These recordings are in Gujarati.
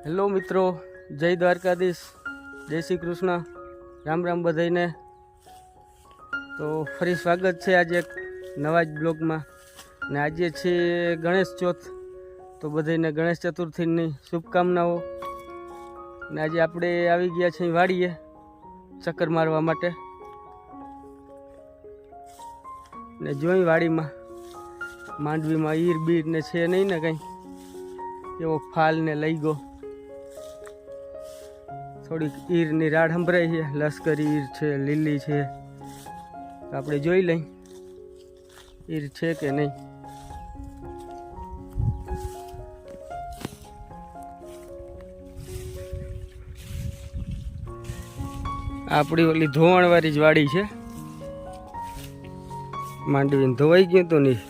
હેલો મિત્રો, જય દ્વારકાધીશ, જય શ્રી કૃષ્ણ, રામ રામ બધાઈને। તો ફરી સ્વાગત છે આજે એક નવા જ બ્લોગમાં ને આજે છે ગણેશ ચોથ। તો બધાઈને ગણેશ ચતુર્થીની શુભકામનાઓ। ને આજે આપણે આવી ગયા છીએ વાડીએ ચક્કર મારવા માટે ને જોઈ વાડીમાં માંડવીમાં ઈર બીર ને છે નહીં ને કંઈ એવો ફાલ ને લઈ ગયો। થોડીક ઈરની રાડ સંભળાય છે, લશ્કરી ઈર છે, લીલી છે, આપણે જોઈ લઈ ઈર છે કે નહીં। આપણી ઓલી ધોવાણવાળી જ વાડી છે, માંડવીને ધોવાઈ ગયું તો નહીં।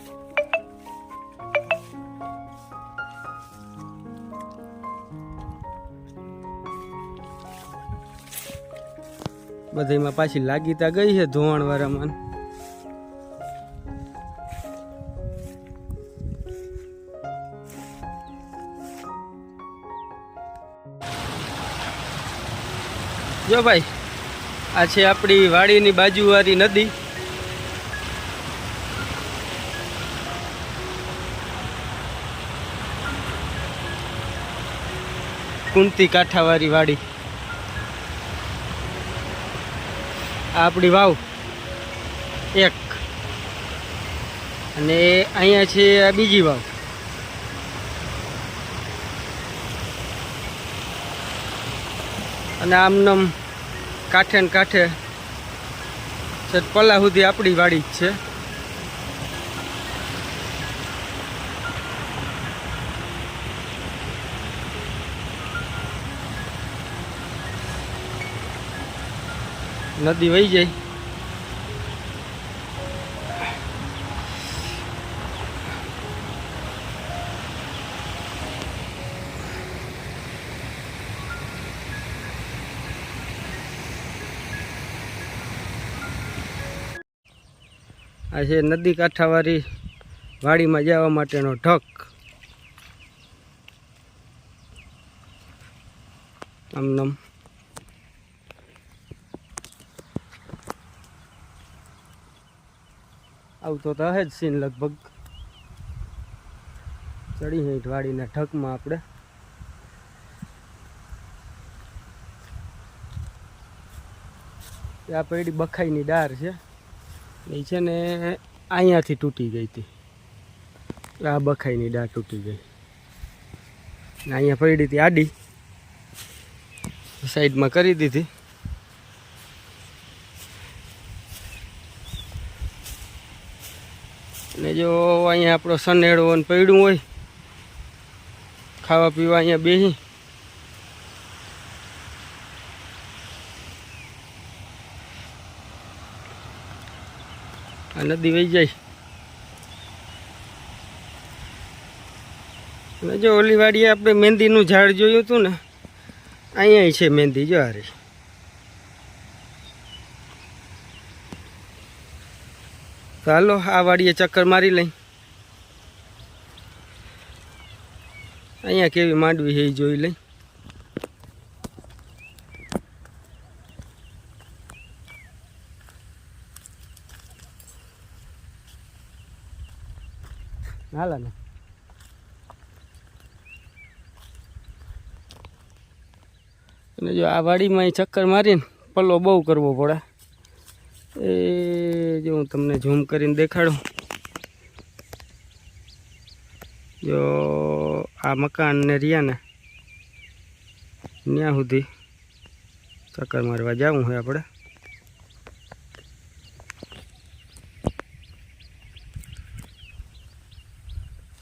બધામાં પાછી લાગી તા ગઈ છે ધોવાણ વાળામાં। જો ભાઈ, આ છે આપણી વાડીની બાજુવાળી નદી। કુંતી કાંઠાવાળી વાડી। આપણી વાવ એક અને અહીંયા છે આ બીજી વાવ। અને આમનામ કાંઠે ને કાંઠે પલ્લા સુધી આપણી વાડી જ છે। નદી વહી જાય આ છે નદી કાંઠાવાળી વાડીમાં જવા માટેનો ઢક। આમ આવતો તો હે જ સીન લગભગ ચડી હેઠ વાડીના ઢકમાં આપણે। આ પડી બખાઈની ડાર છે, એ છે ને અહીંયાથી તૂટી ગઈ હતી। આ બખાઈની ડાર તૂટી ગઈ ને અહીંયા પડી હતી આડી, સાઈડમાં કરી દીધી। ને જો અહીંયા આપણો સનેડો પડ્યું હોય, ખાવા પીવા અહીંયા બેસી આ નદી વહી જાય। અને જો ઓલી વાડીએ આપણે મહેંદીનું ઝાડ જોયું હતું ને, અહીંયા છે મહેંદી જો હારી। તો હાલો આ વાડીએ ચક્કર મારી લઈ, અહીંયા કેવી માંડવી છે એ જોઈ લઈ। હાલા ને અને જો આ વાડીમાં ચક્કર મારીને પલ્લો બહુ કરવો પડે। એ જો હું તમને ઝૂમ કરીને દેખાડું, જો આ મકાન ને રહ્યા ને ત્યાં સુધી ચક્કર મારવા જવું હોય આપણે।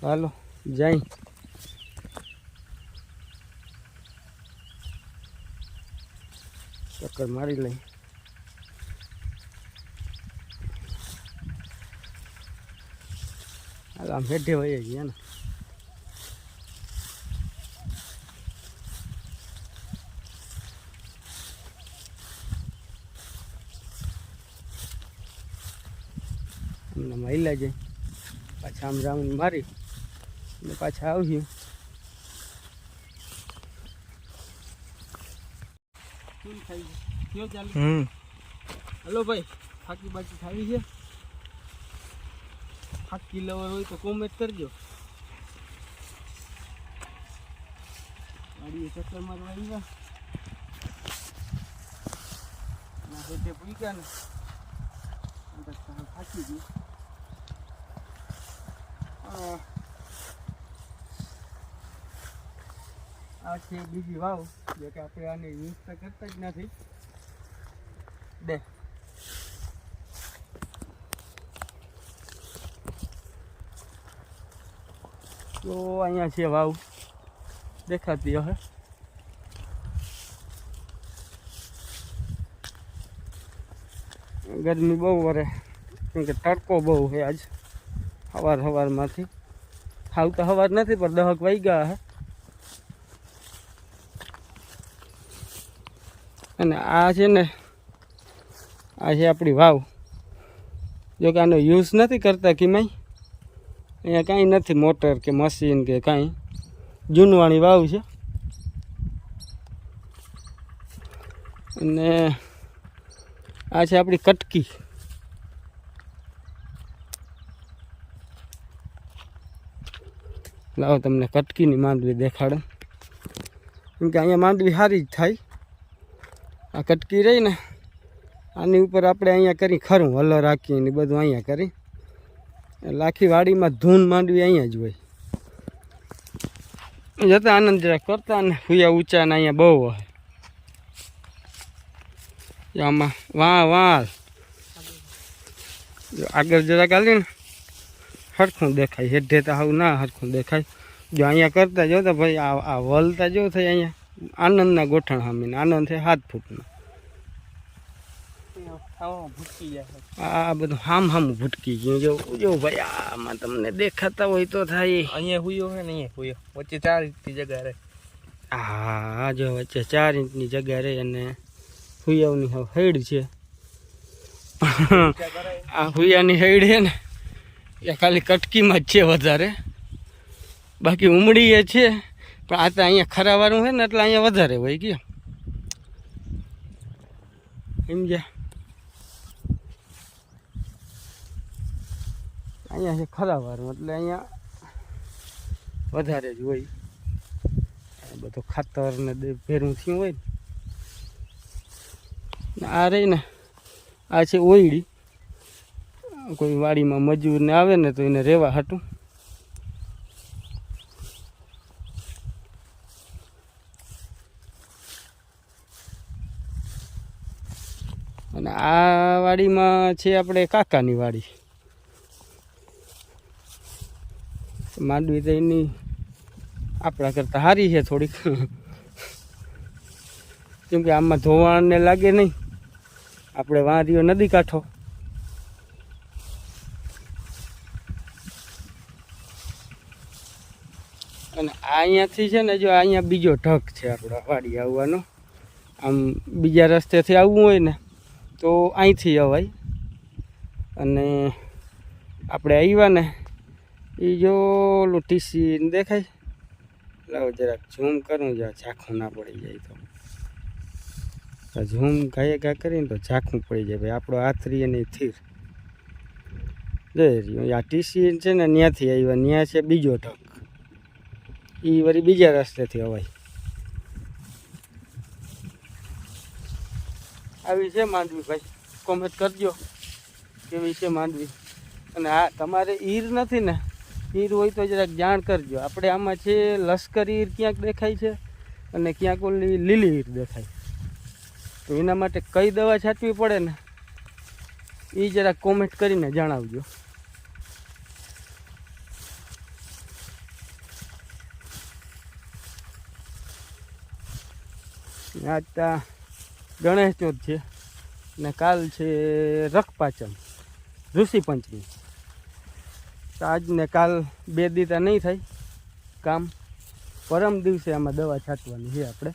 હાલો જાય ચક્કર મારી લઈ। હાલ આમ હેઠે વહી ગયા ને, અમને મહિલા જાય પાછા આમ રાઉન્ડ મારી ને પાછા આવ્યું। શું ખાઈ કયો ચાલુ હલો ભાઈ ફાકી બાકી ખાવી છે ફાકી લવર હોય તો કોમેન્ટ કરજો ગાડીએ ચક્કર મારવા આવ્યા ના હેઠે પૂગ્યા ને ફાકી ગયું આ છે બીજી વાવ જે કે આપણે આને યુઝ તો કરતા જ નથી દે તો અહીંયા છે વાવ દેખાતી હશે ગરમી બહુ વરે કેમ કે તડકો બહુ છે આજ સવારમાંથી આવતા સવાર નથી પણ 10 વાગ્યા હે અને આ છે ને આ છે આપણી વાવ જો કે આનો યુઝ નથી કરતા કિમાઈ અહીંયા કાંઈ નથી મોટર કે મશીન કે કાંઈ જૂનવાણી વાવ છે અને આ છે આપણી કટકી લાવો તમને કટકીની માંડવી દેખાડે કેમ કે અહીંયા માંડવી સારી જ થાય આ કટકી રહી ને આની ઉપર આપણે અહીંયા કરી ખરું હલો રાખીને બધું અહીંયા કરી લાખી વાડીમાં ધૂન માંડવી અહીંયા જ હોય જતા આનંદ જરા કરતા ને ફૂયા ઊંચા ને અહીંયા બહુ હોય આમાં વાહ જો આગળ જરાક હાલી ને હરખું દેખાય હેઠે તો આવું ના હરખું દેખાય જો અહીંયા કરતા જો તો ભાઈ આ વલતા જો થાય અહીંયા આનંદના ગોઠણ સામીને આનંદ છે 7 ફૂટનો આ બધું હામું ભૂટકી ગયું જો ભાઈ આમાં તમને દેખાતા હોય તો થાય અહીંયા હુયો હે ને અહીંયા હુયો વચ્ચે 4 ઇંચની જગ્યા રહે હા જો વચ્ચે 4 ઇંચની જગ્યા રહે અને હુયાની હૈડ છે આ હુયાની હૈડ છે ને એ ખાલી કટકીમાં જ છે વધારે બાકી ઉમડી એ છે પણ આ તો અહીંયા ખરાવાળું છે ને એટલે અહીંયા વધારે હોય કે સમજ્યા અહીંયા છે ખરાવાળું એટલે અહીંયા વધારે જ હોય બધું ખાતર ને ભેરું થયું હોય ને આ રહી ને આ છે ઓયડી કોઈ વાડીમાં મજૂર ને આવે ને તો એને રહેવા હાટું અને આ વાડીમાં છે આપણે કાકાની વાડી માંડવી તો એની આપણા કરતાં સારી છે થોડીક કેમ કે આમાં ધોવાણ ને લાગે નહીં આપણે વાંરીઓ નદી કાંઠો અને અહીંયાથી છે ને જો અહીંયા બીજો ઢગ છે આપણા વાડી આવવાનો આમ બીજા રસ્તેથી આવવું હોય ને તો અહીંથી અવાય અને આપણે આવ્યા ને એ જો ઓલું ટીસી દેખાય લાવો જરાક ઝૂમ કરું જો ઝાંખું ના પડી જાય તો ઝૂમ ઘા કરીને તો ઝાંખું પડી જાય ભાઈ આપણો હાથ રહીએ ને થીર જઈ રહ્યું આ ટીસી છે ને ત્યાંથી આવ્યા ત્યાં છે બીજો ઢગ એ વળી બીજા રસ્તેથી અવાય આવી છે માંડવી ભાઈ કોમેન્ટ કરજો કેવી છે માંડવી અને આ તમારે ઈર નથી ને ઈર હોય તો જરાક જાણ કરજો આપણે આમાં છે લશ્કરી ઈર ક્યાંક દેખાય છે અને ક્યાંક ઓલી લીલી ઈર દેખાય તો એના માટે કઈ દવા છાંટવી પડે ને એ જરાક કોમેન્ટ કરીને જણાવજો આજ તા ગણેશ ચોથ છે ને કાલ છે રખપાચમ ઋષિ પંચમી તો આજ ને કાલ 2 દીતા નહીં થાય કામ પરમ દિવસે આમાં દવા છાંટવાની છે આપણે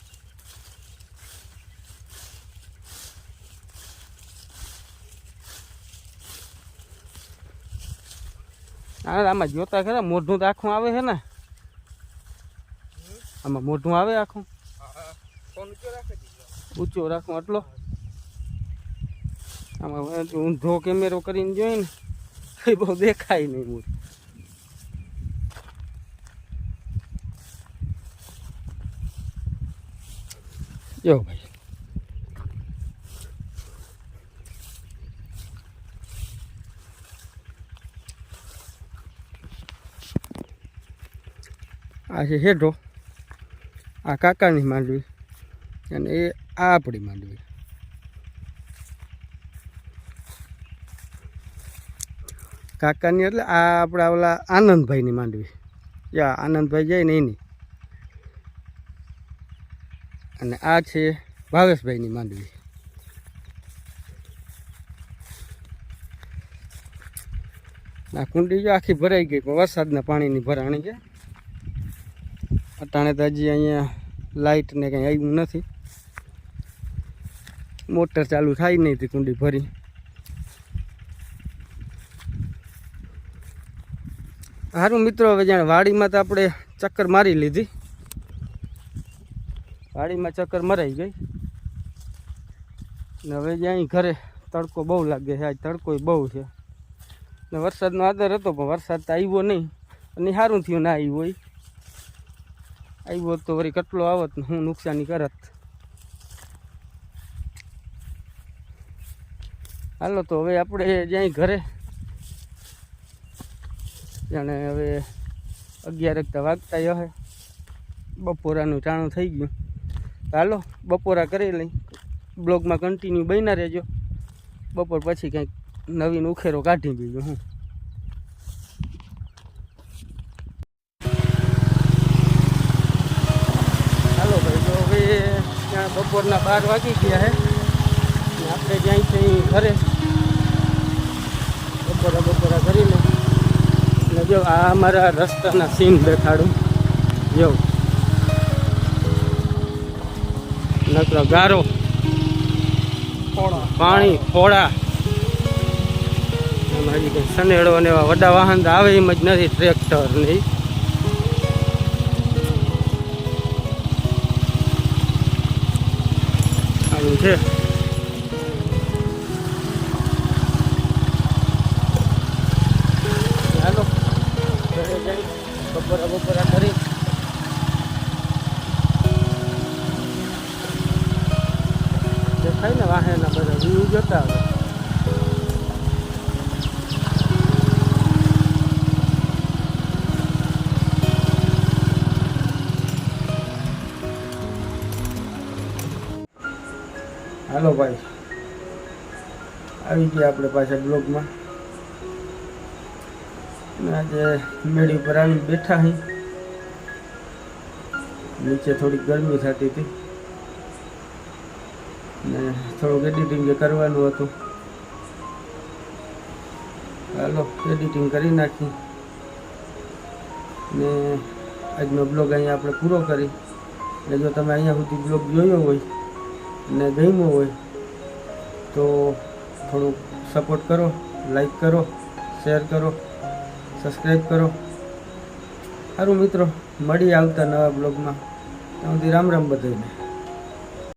આમાં જોતા ખરા મોઢું તો આખું આવે છે ને આમાં મોઢું આવે આખું ઊંચો રાખો આટલો. આમાં ઊંધો કેમેરો કરીને જોઈ ને એ બહુ દેખાય નહીં મૂળ. જો ભાઈ આ છે હેઠો, આ કાકાની માંડવી અને એ આ આપણી માંડવી. કાકાની એટલે આ આપણા ઓલા આનંદભાઈની માંડવી, યા આનંદભાઈ જાય ને એની. અને આ છે ભાવેશભાઈની માંડવી. આ કુંડી જો આખી ભરાઈ ગઈ, પણ વરસાદના પાણીની ભરાણી છે. અટાણે તો હજી અહીંયા લાઇટ ને કંઈ આવ્યું નથી, મોટર ચાલુ થાય નહીં હતી કુંડી ભરી. સારું મિત્રો, હવે જાણે વાડીમાં તો આપણે ચક્કર મારી લીધી, વાડીમાં ચક્કર મરાઈ ગઈ ને હવે જ્યાં ઘરે તડકો બહુ લાગે છે. આજ તડકો બહુ છે ને વરસાદનો આદર હતો, પણ વરસાદ તો આવ્યો નહીં. અને સારું થયું ના આવ્યો હોય, આવ્યો તો વળી કેટલો આવત ને હું નુકસાની કરત. હાલો તો હવે આપણે જ્યાં ઘરે જાણે હવે 11 વાગતા હશે, બપોરાનું ટાણું થઈ ગયું. હાલો બપોરા કરી લઈ, બ્લોગમાં કન્ટિન્યુ બન્યા રહેજો. બપોર પછી કંઈક નવીન ઉખેરો કાઢી દીધો હું. હાલો ભાઈ, તો હવે ત્યાં બપોરના 12 વાગી ગયા છે ને આપણે જ્યાંથી ઘરે બપોરા કરી લઈ. ને જો આ અમારા રસ્તાના સીન દેખાડું. જો નકરો ગારો, પાણી, ફોડા. હજી કંઈ સનેડો અને એવા વડા વાહન આવે એમ જ નથી, ટ્રેક્ટર નહીં. આવું છે. ચાલો ઘરે જઈ બપોરા કરી દેખાય ને વાહેના બધા વ્યૂ જોતા આવે. હાલો ભાઈ, આવી ગયા આપણે પાછા બ્લોગમાં. આજે મેળી ઉપર આવી બેઠા અહીં. નીચે થોડીક ગરમી થતી હતી ને થોડુંક એડિટિંગ કરવાનું હતું. હાલો એડિટિંગ કરી નાખી ને આજનો બ્લોગ અહીંયા આપણે પૂરો કરી. ને જો તમે અહીંયા સુધી બ્લોગ જોયો હોય ને ગમ્યો હોય તો થોડુંક સપોર્ટ કરો, લાઈક કરો, શેર કરો, સબસ્ક્રાઈબ કરો. સારું મિત્રો, મળી આવતા નવા બ્લોગમાં. ત્યાં સુધી રામ રામ બધાને.